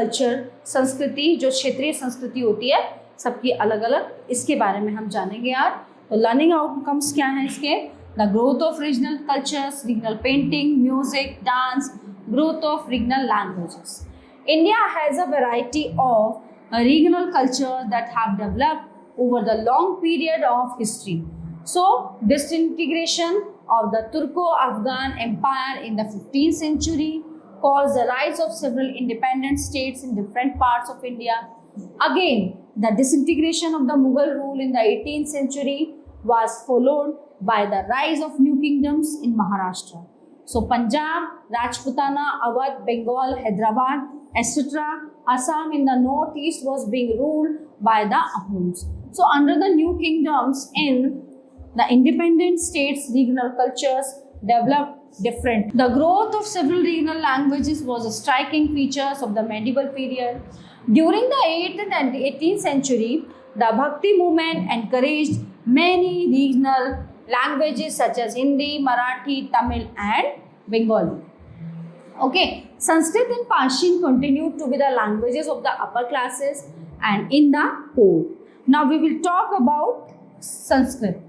Culture, संस्कृति, जो क्षेत्रीय संस्कृति होती है सबकी अलग अलग, इसके बारे में हम जानेंगे आज। तो लर्निंग आउटकम्स क्या हैं इसके? The growth of regional cultures, regional painting, music, dance, growth of regional languages. India has a variety of regional cultures that have developed over the long period of history. So, disintegration of the Turco-Afghan Empire in the 15th century caused the rise of several independent states in different parts of India. Again, the disintegration of the Mughal rule in the 18th century was followed by the rise of new kingdoms in Maharashtra. So Punjab, Rajputana, Awadh, Bengal, Hyderabad, etc. Assam in the northeast was being ruled by the Ahoms. So under the new kingdoms in the independent states, regional cultures developed different. The growth of several regional languages was a striking feature of the medieval period. During the 8th and 18th century, the Bhakti movement encouraged many regional languages such as Hindi, Marathi, Tamil and Bengali. Okay, Sanskrit and Persian continued to be the languages of the upper classes and in the poor. Now we will talk about Sanskrit.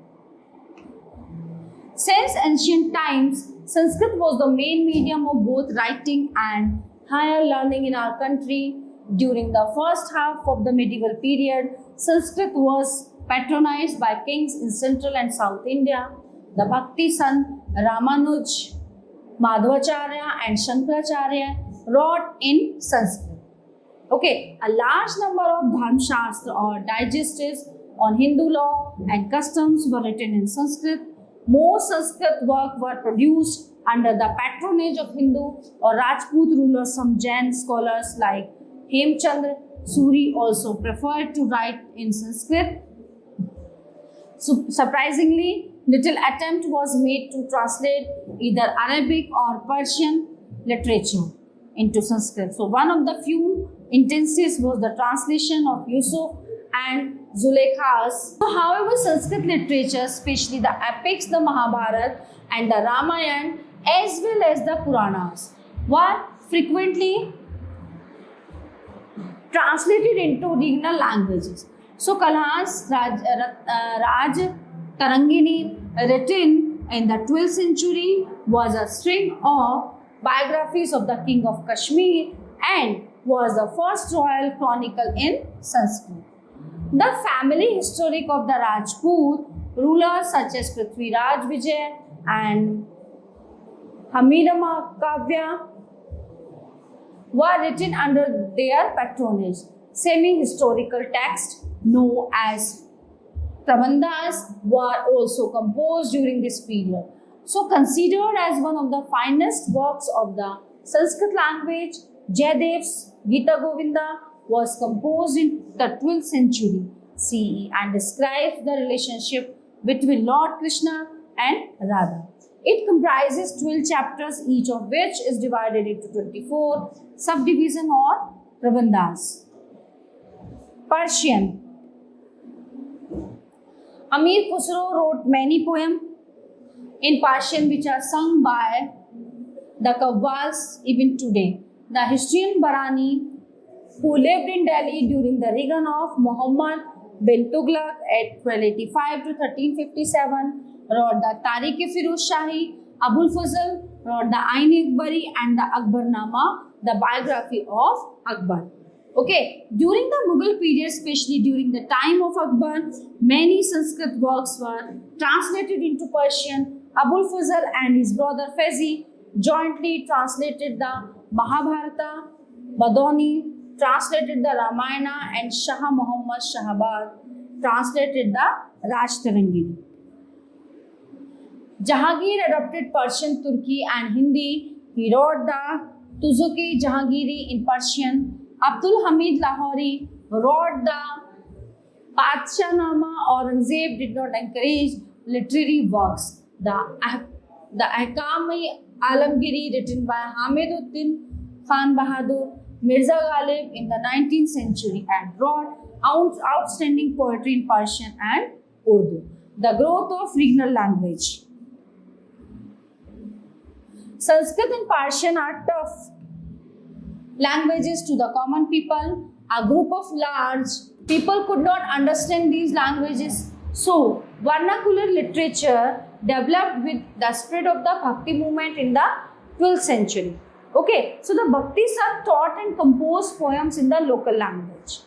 Since ancient times, Sanskrit was the main medium of both writing and higher learning in our country. During the first half of the medieval period, Sanskrit was patronized by kings in central and south India. The Bhakti Sant Ramanuj, Madhvacharya and Shankaracharya wrote in Sanskrit. Okay, a large number of Dharma Shastra or digestives on Hindu law and customs were written in Sanskrit. Most Sanskrit work were produced under the patronage of Hindu or Rajput rulers. Some Jain scholars like Hemchandra Suri also preferred to write in Sanskrit. So, surprisingly, little attempt was made to translate either Arabic or Persian literature into Sanskrit. So, one of the few instances was the translation of Yusuf and Zulekha's. So, however, Sanskrit literature, especially the epics, the Mahabharata and the Ramayana, as well as the Puranas, were frequently translated into regional languages. So Kalhas Raj Tarangini, written in the 12th century, was a string of biographies of the king of Kashmir and was the first royal chronicle in Sanskrit. The family historic of the Rajput rulers such as Prithviraj Vijay and Hamirama Kavya were written under their patronage. Semi-historical texts known as Prabandhas were also composed during this period. So considered as one of the finest works of the Sanskrit language, Jayadev's Gita Govinda was composed in the 12th century CE and describes the relationship between Lord Krishna and Radha. It comprises 12 chapters, each of which is divided into 24 subdivisions or Prabandhas. Persian. Amir Khusro wrote many poems in Persian which are sung by the Qawwals even today. The historian Barani, who lived in Delhi during the reign of Muhammad bin Tughlaq at 1285 to 1357, wrote the Tariq-e-Firuz Shahi. Abul Fazl wrote the Ain-e-Akbari and the Akbarnama, the biography of Akbar. Okay, during the Mughal period, especially during the time of Akbar, many Sanskrit works were translated into Persian. Abul Fazl and his brother Faizi jointly translated the Mahabharata. Badoni translated the Ramayana and Shah Muhammad Shahabad translated the Rajtarangini. Jahangir adopted Persian, Turki and Hindi. He wrote the Tuzuk-e-Jahangiri in Persian. Abdul Hamid Lahori wrote the Padshahnama. Aurangzeb did not encourage literary works. The Ahkam-e-Alamgiri written by Hamiduddin Khan Bahadur Mirza Ghalib in the 19th century and wrote outstanding poetry in Persian and Urdu. The growth of regional language. Sanskrit and Persian are tough languages to the common people. A group of large people could not understand these languages, so vernacular literature developed with the spread of the Bhakti movement in the 12th century. Okay, so the Bhaktis are taught and composed poems in the local language.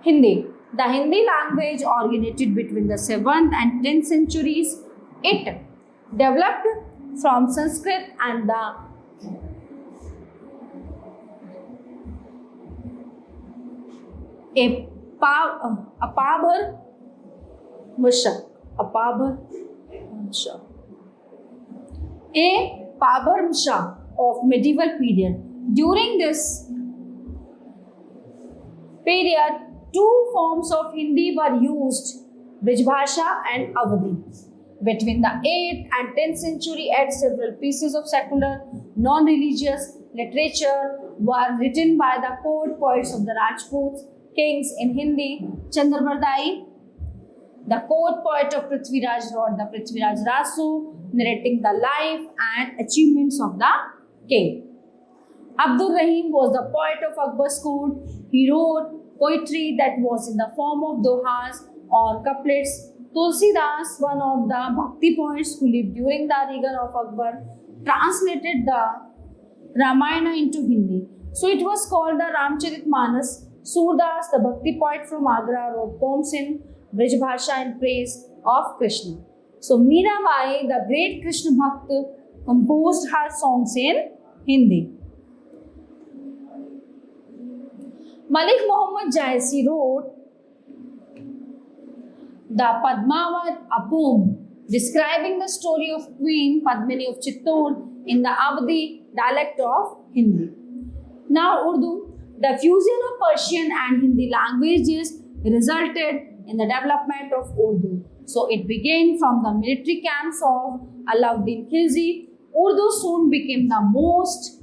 Hindi. The Hindi language originated between the 7th and 10th centuries. It developed from Sanskrit and the Apabhar Musha. A Pabharsha of medieval period. During this period, two forms of Hindi were used, Brijbhasha and Awadhi. Between the 8th and 10th century, several pieces of secular, non-religious literature were written by the court poets of the Rajputs kings in Hindi. Chandravardai, the court poet of Prithviraj, wrote the Prithviraj Rasu, narrating the life and achievements of the king. Abdul Rahim was the poet of Akbar's court. He wrote poetry that was in the form of dohas or couplets. Tulsidas, one of the Bhakti poets who lived during the reign of Akbar, translated the Ramayana into Hindi. So it was called the Ramcharitmanas. Surdas, the Bhakti poet from Agra, wrote poems in Brijbhasha in praise of Krishna. So Mirabai, the great Krishna Bhakt, composed her songs in Hindi. Malik Muhammad Jaisi wrote the Padmavat, a poem describing the story of Queen Padmini of Chittor in the Awadhi dialect of Hindi. Now Urdu. The fusion of Persian and Hindi languages resulted in the development of Urdu. So it began from the military camps of Alauddin Khilji. Urdu soon became the most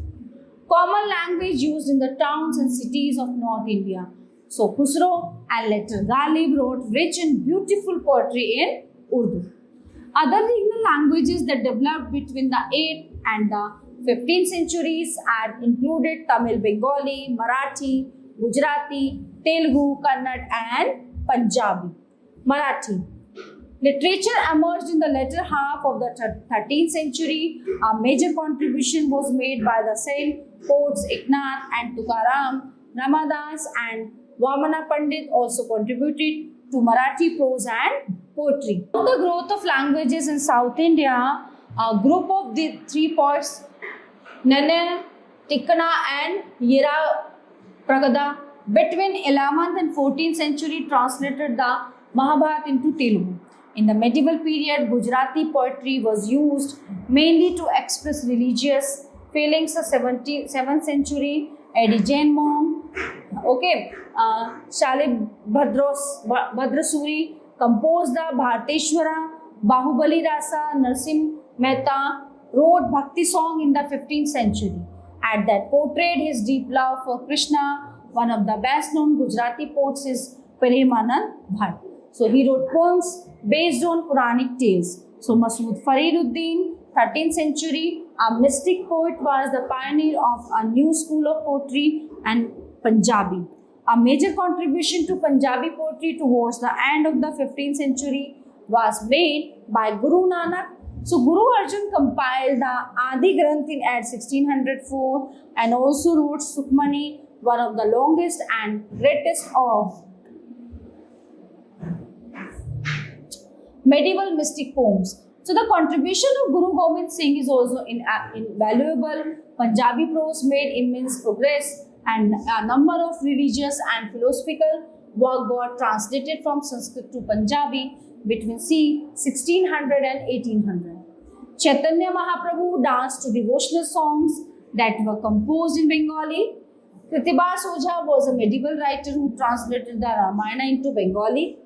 common language used in the towns and cities of North India. So Khusro and later Ghalib wrote rich and beautiful poetry in Urdu. Other regional languages that developed between the 8th and the 15th centuries had included Tamil, Bengali, Marathi, Gujarati, Telugu, Kannada and Punjabi. Marathi. Literature emerged in the latter half of the 13th century. A major contribution was made by the same poets Eknath and Tukaram. Ramadas and Vamana Pandit also contributed to Marathi prose and poetry. With the growth of languages in South India, a group of the three poets Nanan, Tikkana and Yera Pragada between 11th and 14th century translated the Mahabharata into Telugu. In the medieval period, Gujarati poetry was used mainly to express religious feelings. The 7th century, Eddie Jain Monk, Shalib Bhadrasuri composed the Bharateshwara, Bahubali Rasa, Narsim Mehta wrote Bhakti song in the 15th century and that portrayed his deep love for Krishna. One of the best known Gujarati poets is Premanand Bhatt. So he wrote poems based on Quranic tales. So Masood Fariduddin, 13th century, a mystic poet, was the pioneer of a new school of poetry and Punjabi. A major contribution to Punjabi poetry towards the end of the 15th century was made by Guru Nanak. So Guru Arjan compiled the Adi Granth in 1604 and also wrote Sukhmani, one of the longest and greatest of medieval mystic poems. So the contribution of Guru Gobind Singh is also invaluable. Punjabi prose made immense progress and a number of religious and philosophical work got translated from Sanskrit to Punjabi between c. 1600 and 1800. Chaitanya Mahaprabhu danced to devotional songs that were composed in Bengali. Kritibas Ojha was a medieval writer who translated the Ramayana into Bengali.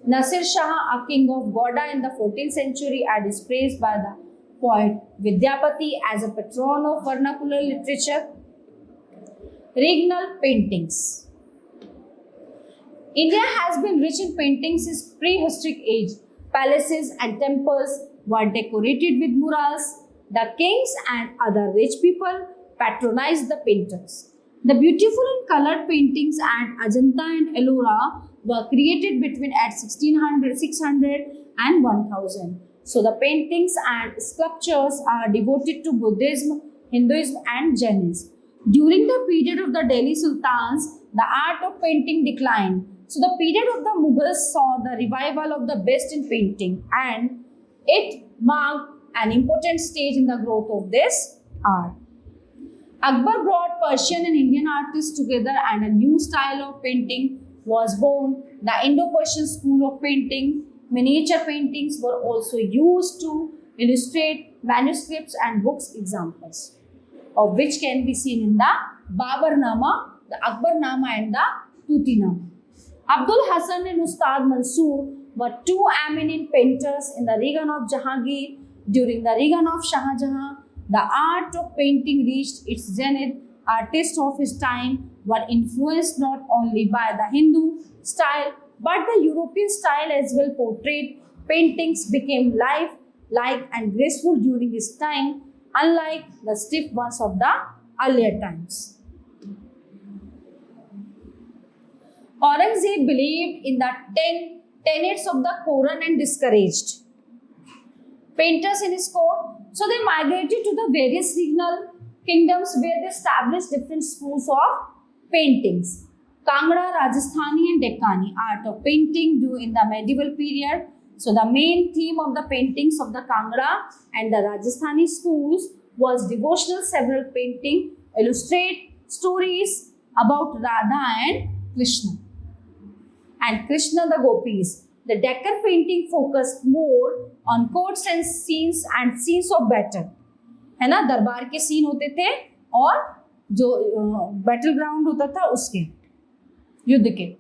Nasir Shah, a king of Goda in the 14th century, is praised by the poet Vidyapati as a patron of vernacular literature. Regional paintings. India has been rich in paintings since prehistoric age. Palaces and temples were decorated with murals. The kings and other rich people patronized the painters. The beautiful and colored paintings at Ajanta and Ellora were created between at 1600, 600 and 1000. So the paintings and sculptures are devoted to Buddhism, Hinduism and Jainism. During the period of the Delhi Sultans, the art of painting declined. So the period of the Mughals saw the revival of the best in painting, and it marked an important stage in the growth of this art. Akbar brought Persian and Indian artists together, and a new style of painting was born, the Indo-Persian school of painting. Miniature paintings were also used to illustrate manuscripts and books, examples of which can be seen in the Babarnama, the Akbarnama and the Tutinama. Abdul Hasan and Ustad Mansoor were two eminent painters in the reign of Jahangir. During the reign of Shah Jahan, the art of painting reached its zenith. Artists of his time were influenced not only by the Hindu style but the European style as well. Portrait paintings became lifelike and graceful during his time, unlike the stiff ones of the earlier times. Aurangzeb believed in the 10 tenets of the Quran and discouraged painters in his court. So they migrated to the various regional kingdoms where they established different schools of paintings. Kangra, Rajasthani and Deccani art of painting due in the medieval period. So the main theme of the paintings of the Kangra and the Rajasthani schools was devotional. Several paintings illustrate stories about Radha and Krishna the gopis. The Deccan painting focused more on courts and scenes of battle, है ना, दरबार के scene होते थे और जो battle ground होता था उसके युद्ध के.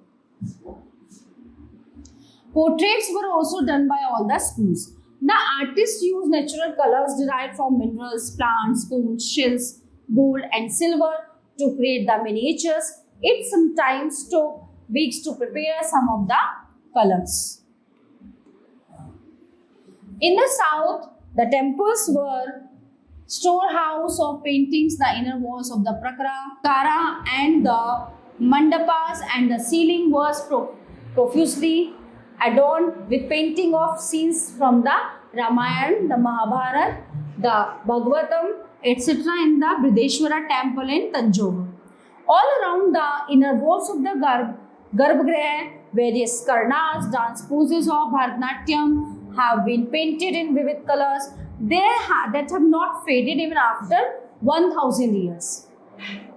Portraits were also done by all the schools. The artists used natural colors derived from minerals, plants, stones, shells, gold and silver to create the miniatures. It sometimes took weeks to prepare some of the colors. In the south, the temples were storehouse of paintings. The inner walls of the prakara and the mandapas and the ceiling was profusely adorned with painting of scenes from the Ramayana, the Mahabharata, the Bhagavatam, etc. in the Brideshwara temple in Tanjore. All around the inner walls of the Garbhagriha, various karnas, dance poses of Bharatanatyam have been painted in vivid colors that have not faded even after 1000 years.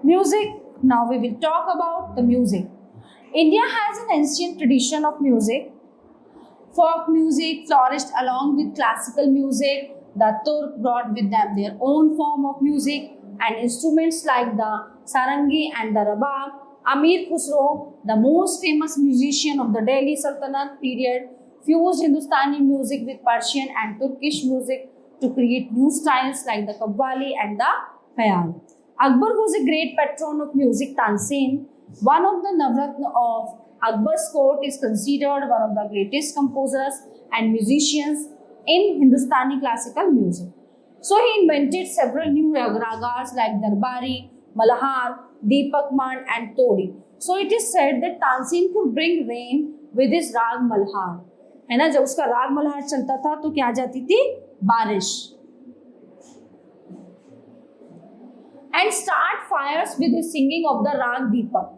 Music. Now we will talk about the music. India has an ancient tradition of music. Folk music flourished along with classical music. The Turk brought with them their own form of music and instruments like the sarangi and the rabab. Amir Khusro, the most famous musician of the Delhi Sultanate period, fused Hindustani music with Persian and Turkish music to create new styles like the Qawwali and the Khayal. Akbar was a great patron of music. Tansen, one of the Navratna of Akbar's court, is considered one of the greatest composers and musicians in Hindustani classical music. So he invented several new ragas like Darbari, Malhar, Deepak Mand and Todi. So it is said that Tansen could bring rain with his rag Malhar. है ना, जब उसका राग मल्हार चलता था तो क्या आ जाती थी? बारिश. And start fires with the singing of the राग दीपक.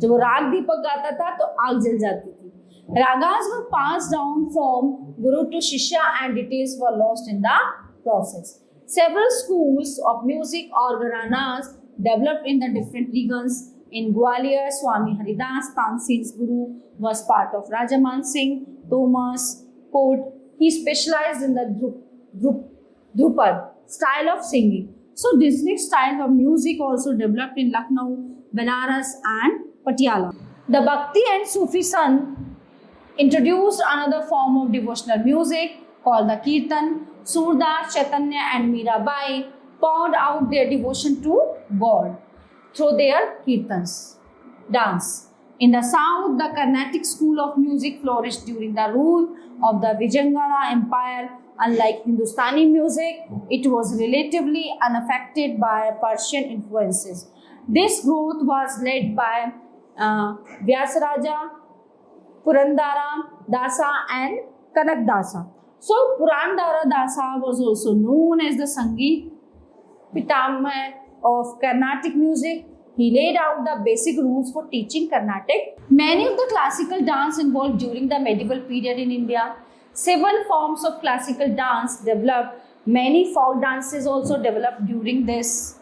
जब वो राग दीपक गाता था तो आग जल जाती थी. Ragas were passed down from guru to shishya and details were lost in the process. Several schools of music or gharanas developed in the different regions. In Gwalior, Swami Haridas, Tansen's guru, was part of Rajaman Singh Thomas court. He specialized in the Drupad style of singing. So distinct styles of music also developed in Lucknow, Benares and Patiala. The Bhakti and Sufi son introduced another form of devotional music called the Kirtan. Surdas, Chaitanya and Mirabai poured out their devotion to God through their kirtans, dance. In the south, the Carnatic school of music flourished during the rule of the Vijayanagar Empire. Unlike Hindustani music, it was relatively unaffected by Persian influences. This growth was led by Vyasaraja, Purandara Dasa and Kanak Dasa. So Purandara Dasa was also known as the Sangeet Pitama of Carnatic music. He laid out the basic rules for teaching Carnatic. Many of the classical dance involved during the medieval period in India. 7 forms of classical dance developed. Many folk dances also developed during this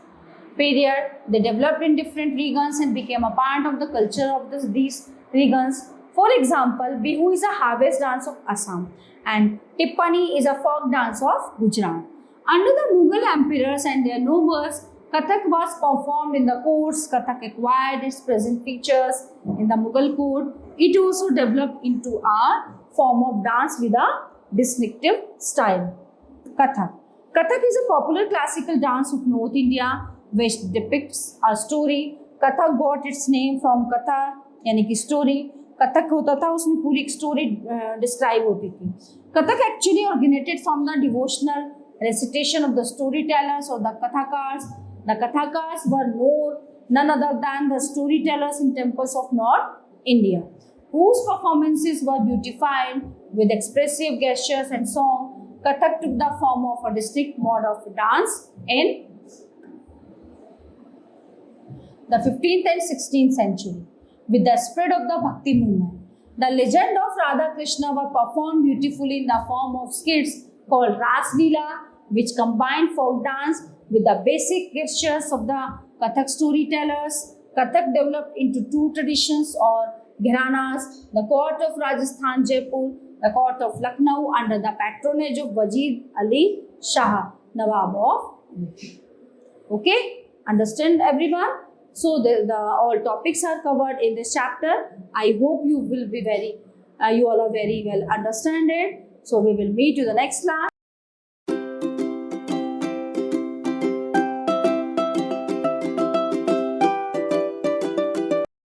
period. They developed in different regions and became a part of the culture of these regions. For example, Bihu is a harvest dance of Assam and Tippani is a folk dance of Gujarat. Under the Mughal emperors and their nobles, Kathak was performed in the courts. Kathak acquired its present features in the Mughal court. It also developed into a form of dance with a distinctive style. Kathak. Kathak is a popular classical dance of North India which depicts a story. Kathak got its name from Katha, यानी कि story. Kathak होता था उसमें पूरी एक story describe होती थी. Kathak actually originated from the devotional recitation of the storytellers or the kathakars. The kathakars were none other than the storytellers in temples of North India, whose performances were beautified with expressive gestures and song. Kathak took the form of a distinct mode of dance in the 15th and 16th century. With the spread of the Bhakti movement, the legend of Radha Krishna were performed beautifully in the form of skits called Ras Leela, which combined folk dance with the basic gestures of the Kathak storytellers. Kathak developed into 2 traditions or gharanas, the court of Rajasthan Jaipur, the court of Lucknow under the patronage of Wazir Ali Shah, Nawab of UP. Okay, understand everyone? So the all topics are covered in this chapter. I hope you will be you all are very well understand it. So we will meet you the next class.